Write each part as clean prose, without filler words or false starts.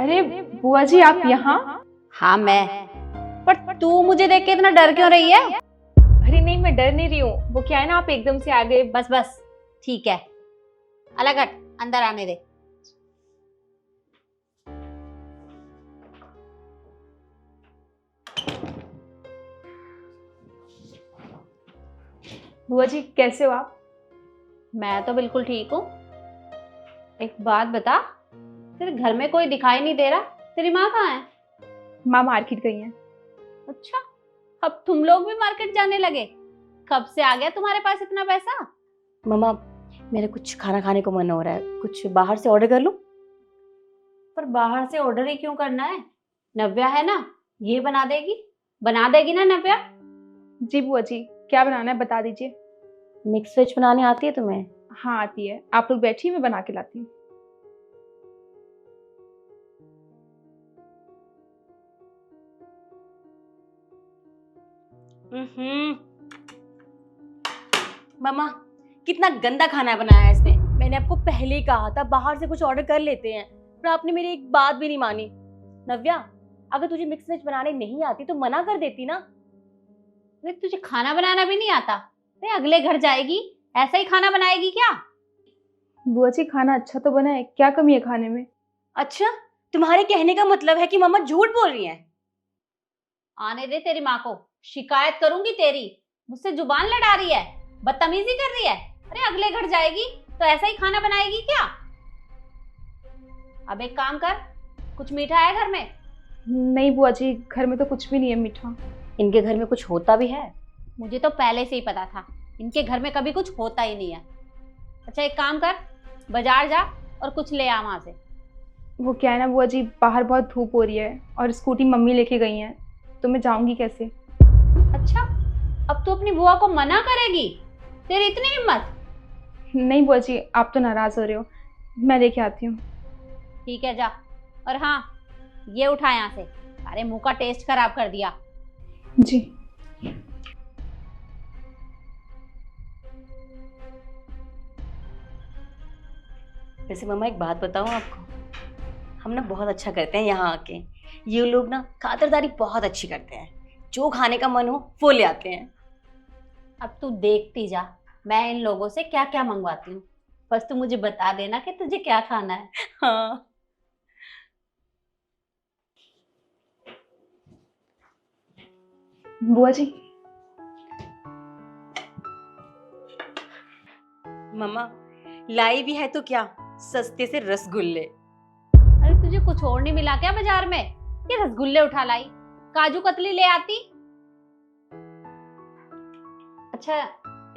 अरे बुआ जी आप यहाँ? हाँ मैं। पर तू मुझे देख के इतना डर क्यों रही है? अरे नहीं, मैं डर नहीं रही हूँ। वो क्या है ना, आप एकदम से आ गए। बस बस ठीक है, अलग हट, अंदर आने दे। बुआ जी कैसे हो आप? मैं तो बिल्कुल ठीक हूँ। एक बात बता, तेरे घर में कोई दिखाई नहीं दे रहा, तेरी माँ कहाँ है? माँ मार्केट गई हैं। अच्छा, अब तुम लोग भी मार्केट जाने लगे? कब से आ गया तुम्हारे पास इतना पैसा? मम्मा, मेरा कुछ खाना खाने को मन हो रहा है, कुछ बाहर से ऑर्डर कर लूं? पर बाहर से ऑर्डर ही क्यों करना है? नव्या है ना, ये बना देगी ना नव्या? जी बुआ जी, क्या बनाना है बता दीजिए। मिक्स वेज बनाने आती है तुम्हें? हाँ आती है, आप लोग बैठिए, मैं बना के लाती हूँ। मम्मा, कितना गंदा खाना बनाया है इसने। मैंने आपको पहले ही कहा था बाहर से कुछ ऑर्डर कर लेते हैं, पर आपने मेरी एक बात भी नहीं मानी। नव्या, अगर तुझे मिक्स वेज बनाने नहीं आती तो मना कर देती ना। अरे तुझे खाना बनाना भी नहीं आता? अरे अगले घर जाएगी, ऐसा ही खाना बनाएगी क्या? बुआ जी खाना अच्छा तो बना है, क्या कमी है खाने में? अच्छा, तुम्हारे कहने का मतलब है कि मम्मा झूठ बोल रही हैं? आने दे तेरी माँ को, शिकायत करूंगी तेरी। मुझसे जुबान लड़ा रही है, बदतमीजी कर रही है। अरे अगले घर जाएगी तो ऐसा ही खाना बनाएगी क्या? अब एक काम कर, कुछ मीठा है घर में? नहीं बुआ जी, घर में तो कुछ भी नहीं है मीठा। इनके घर में कुछ होता भी है? मुझे तो पहले से ही पता था, इनके घर में कभी कुछ होता ही नहीं है। अच्छा एक काम कर, बाजार जा और कुछ ले आ वहां से। वो क्या है ना बुआ जी, बाहर बहुत धूप हो रही है और स्कूटी मम्मी लेके गई हैं, तो मैं जाऊंगी कैसे? अच्छा, अब तू अपनी बुआ को मना करेगी? तेरी इतनी हिम्मत? नहीं बुआ जी, आप तो नाराज हो रहे हो, मैं लेके आती हूँ। ठीक है जा, और हाँ ये उठा यहाँ से, अरे मुंह का टेस्ट खराब कर दिया। जी। वैसे मम्मा एक बात बताऊं आपको, हम ना बहुत अच्छा करते हैं यहाँ आके। ये लोग ना खातिरदारी बहुत अच्छी करते हैं, जो खाने का मन हो वो ले आते हैं। अब तू देखती जा, मैं इन लोगों से क्या क्या मंगवाती हूँ। बस तू मुझे बता देना कि तुझे क्या खाना है। हाँ। बुआ जी। मम्मा, लाई भी है तो क्या, सस्ते से रसगुल्ले। अरे तुझे कुछ और नहीं मिला क्या बाजार में? ये रसगुल्ले उठा लाई, काजू कतली ले आती। अच्छा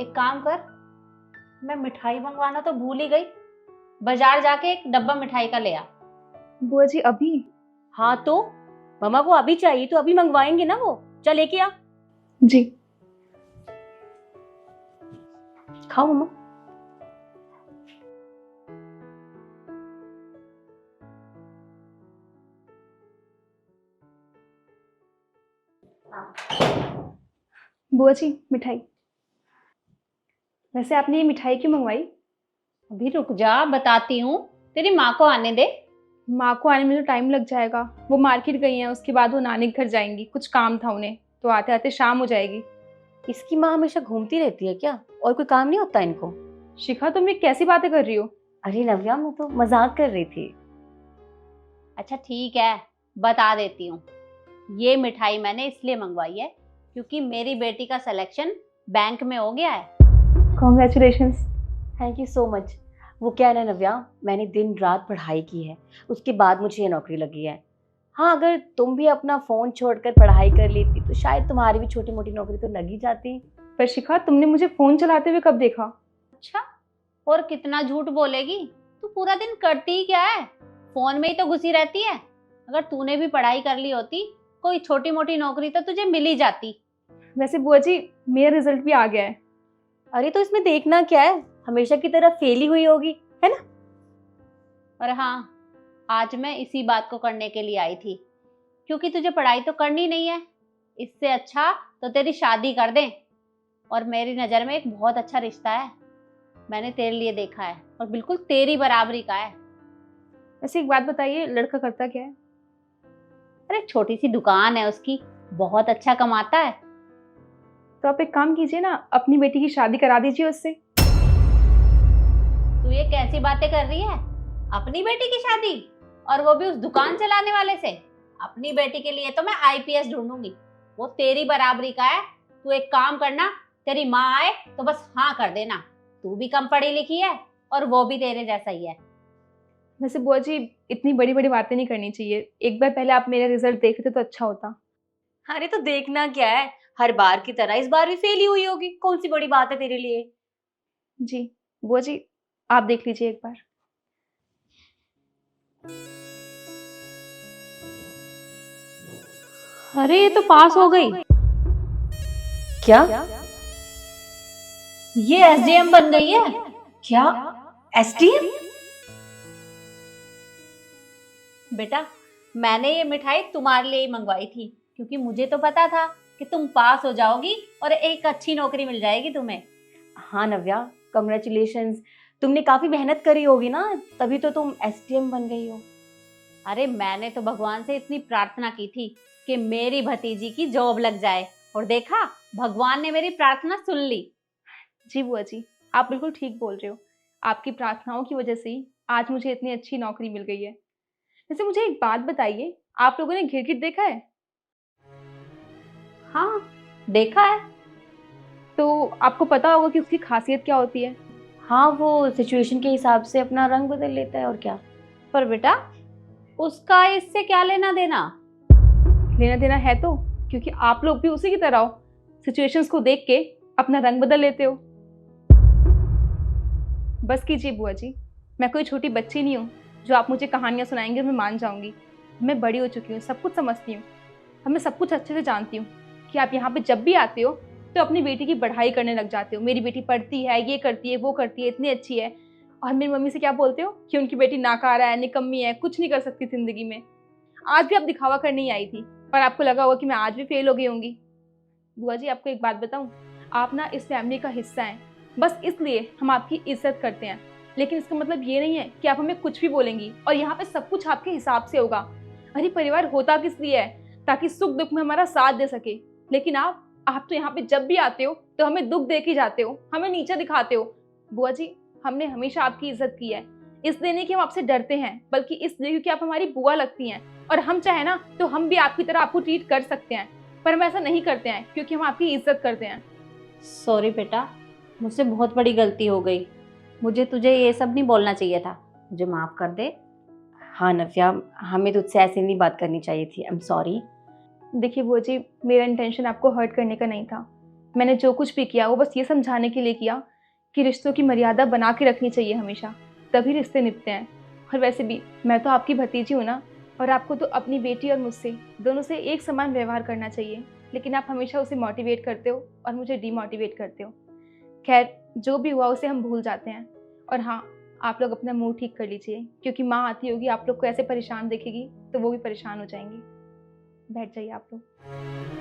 एक काम कर, मैं मिठाई मंगवाना तो भूल ही गई, बाजार जाके एक डब्बा मिठाई का ले आ। बुआ जी अभी? हाँ तो मम्मा को अभी चाहिए तो अभी मंगवाएंगे ना वो। चल लेके आ। जी। खाओ मम्मा। बुआ जी मिठाई। वैसे आपने ये मिठाई क्यों मंगवाई? अभी रुक जा, बताती हूँ, तेरी माँ को आने दे। माँ को आने में तो टाइम लग जाएगा, वो मार्केट गई हैं, उसके बाद वो नानी के घर जाएंगी, कुछ काम था उन्हें, तो आते आते शाम हो जाएगी। इसकी माँ हमेशा घूमती रहती है क्या, और कोई काम नहीं होता इनको? शिखा तुम ये कैसी बातें कर रही हो? अरे नव्या, मैं तो मजाक कर रही थी। अच्छा ठीक है, बता देती हूँ। ये मिठाई मैंने इसलिए मंगवाई है क्योंकि मेरी बेटी का सिलेक्शन बैंक में हो गया है। Congratulations. Thank you so much. वो क्या है ना नव्या, मैंने दिन रात पढ़ाई की है, उसके बाद मुझे ये नौकरी लगी है। हाँ, अगर तुम भी अपना फ़ोन छोड़कर पढ़ाई कर लेती तो शायद तुम्हारी भी छोटी मोटी नौकरी तो लग ही जाती। पर शिखा तुमने मुझे फोन चलाते हुए कब देखा? अच्छा, और कितना झूठ बोलेगी? तू पूरा दिन करती ही क्या है? फोन में ही तो घुसी रहती है। अगर तूने भी पढ़ाई कर ली होती, कोई छोटी मोटी नौकरी तो तुझे मिल ही जाती। वैसे बुआ जी मेरा रिजल्ट भी आ गया है। अरे तो इसमें देखना क्या है, हमेशा की तरह फेल ही हुई होगी, है ना? और हाँ, आज मैं इसी बात को करने के लिए आई थी, क्योंकि तुझे पढ़ाई तो करनी नहीं है, इससे अच्छा तो तेरी शादी कर दें। और मेरी नज़र में एक बहुत अच्छा रिश्ता है, मैंने तेरे लिए देखा है और बिल्कुल तेरी बराबरी का है। वैसे एक बात बताइए, लड़का करता क्या है? अरे छोटी सी दुकान है उसकी, बहुत अच्छा कमाता है। तो आप एक काम कीजिए ना, अपनी बेटी की शादी करा दीजिए उससे। तू ये कैसी बातें कर रही है? अपनी बेटी की शादी, और वो भी उस दुकान चलाने वाले से? अपनी बेटी के लिए तो मैं आईपीएस ढूंढूंगी, वो तेरी बराबरी का है। तू एक काम करना, तेरी माँ आए तो बस हाँ कर देना। तू भी कम पढ़ी लिखी है और वो भी तेरे जैसा ही है। वैसे बुआ जी, इतनी बड़ी बड़ी बातें नहीं करनी चाहिए। एक बार पहले आप मेरा रिजल्ट देखते तो अच्छा होता। अरे तो देखना क्या है, हर बार की तरह इस बार भी फेल ही हुई होगी, कौन सी बड़ी बात है तेरे लिए। जी बुआ जी, आप देख लीजिए एक बार। अरे ये तो पास हो गई। क्या? ये एसडीएम बन गई है। क्या? एसडीएम? बेटा, मैंने ये मिठाई तुम्हारे लिए ही मंगवाई थी, क्योंकि मुझे तो पता था कि तुम पास हो जाओगी और एक अच्छी नौकरी मिल जाएगी तुम्हें। हाँ नव्या, कंग्रेचुलेशंस। तुमने काफी मेहनत करी होगी ना, तभी तो तुम एसडीएम बन गई हो। अरे मैंने तो भगवान से इतनी प्रार्थना की थी कि मेरी भतीजी की जॉब लग जाए, और देखा, भगवान ने मेरी प्रार्थना सुन ली। जी बुआ जी, आप बिल्कुल ठीक बोल रहे हो। आपकी प्रार्थनाओं की वजह से ही आज मुझे इतनी अच्छी नौकरी मिल गई है। वैसे मुझे एक बात बताइए, आप लोगों ने गिरगिट देखा है? हाँ, देखा है। तो आपको पता होगा कि उसकी खासियत क्या होती है। हाँ, वो सिचुएशन के हिसाब से अपना रंग बदल लेता है, और क्या। पर बेटा, उसका इससे क्या लेना देना? लेना देना है तो, क्योंकि आप लोग भी उसी की तरह हो, सिचुएशंस को देख के अपना रंग बदल लेते हो। बस कीजिए बुआ जी, मैं कोई छोटी बच्ची नहीं हूँ जो आप मुझे कहानियाँ सुनाएंगे और मैं मान जाऊंगी। मैं बड़ी हो चुकी हूँ, सब कुछ समझती हूँ, और मैं सब कुछ अच्छे से जानती हूँ कि आप यहाँ पे जब भी आते हो तो अपनी बेटी की पढ़ाई करने लग जाते हो। मेरी बेटी पढ़ती है, ये करती है, वो करती है, इतनी अच्छी है। और मेरी मम्मी से क्या बोलते हो कि उनकी बेटी नाकारा है, निकम्मी है, कुछ नहीं कर सकती जिंदगी में। आज भी आप दिखावा करने ही आई थी, पर आपको लगा होगा कि मैं आज भी फेल हो गई होंगी। बुआ जी, आपको एक बात बताऊं, आप ना इस फैमिली का हिस्सा हैं, बस इसलिए हम आपकी इज्जत करते हैं। लेकिन इसका मतलब ये नहीं है कि आप हमें कुछ भी बोलेंगी और यहाँ पे सब कुछ आपके हिसाब से होगा। अरे परिवार होता किस लिए है? ताकि सुख दुख में हमारा साथ दे सके। लेकिन आप तो यहाँ पे जब भी आते हो तो हमें दुख दे के जाते हो, हमें नीचे दिखाते हो। बुआ जी, हमने हमेशा आपकी इज्जत की है, इसलिए नहीं कि हम आपसे डरते हैं, बल्कि इसलिए क्योंकि आप हमारी बुआ लगती हैं। और हम चाहे ना तो हम भी आपकी तरह आपको ट्रीट कर सकते हैं, पर हम ऐसा नहीं करते हैं क्योंकि हम आपकी इज्जत करते हैं। सॉरी बेटा, मुझसे बहुत बड़ी गलती हो गई। मुझे तुझे ये सब नहीं बोलना चाहिए था, मुझे माफ कर दे। हाँ नव्या, हमें तुझसे ऐसे नहीं बात करनी चाहिए थी। I am sorry. देखिए बुआ जी, मेरा इंटेंशन आपको हर्ट करने का नहीं था। मैंने जो कुछ भी किया वो बस ये समझाने के लिए किया कि रिश्तों की मर्यादा बना के रखनी चाहिए हमेशा, तभी रिश्ते निभते हैं। और वैसे भी मैं तो आपकी भतीजी हूँ ना, और आपको तो अपनी बेटी और मुझसे दोनों से एक समान व्यवहार करना चाहिए। लेकिन आप हमेशा उसे मोटिवेट करते हो और मुझे डीमोटिवेट करते हो। खैर, जो भी हुआ उसे हम भूल जाते हैं। और हाँ, आप लोग अपना मूड ठीक कर लीजिए, क्योंकि माँ आती होगी, आप लोग को ऐसे परेशान देखेगी तो वो भी परेशान हो जाएंगी। बैठ जाइए आप लोग।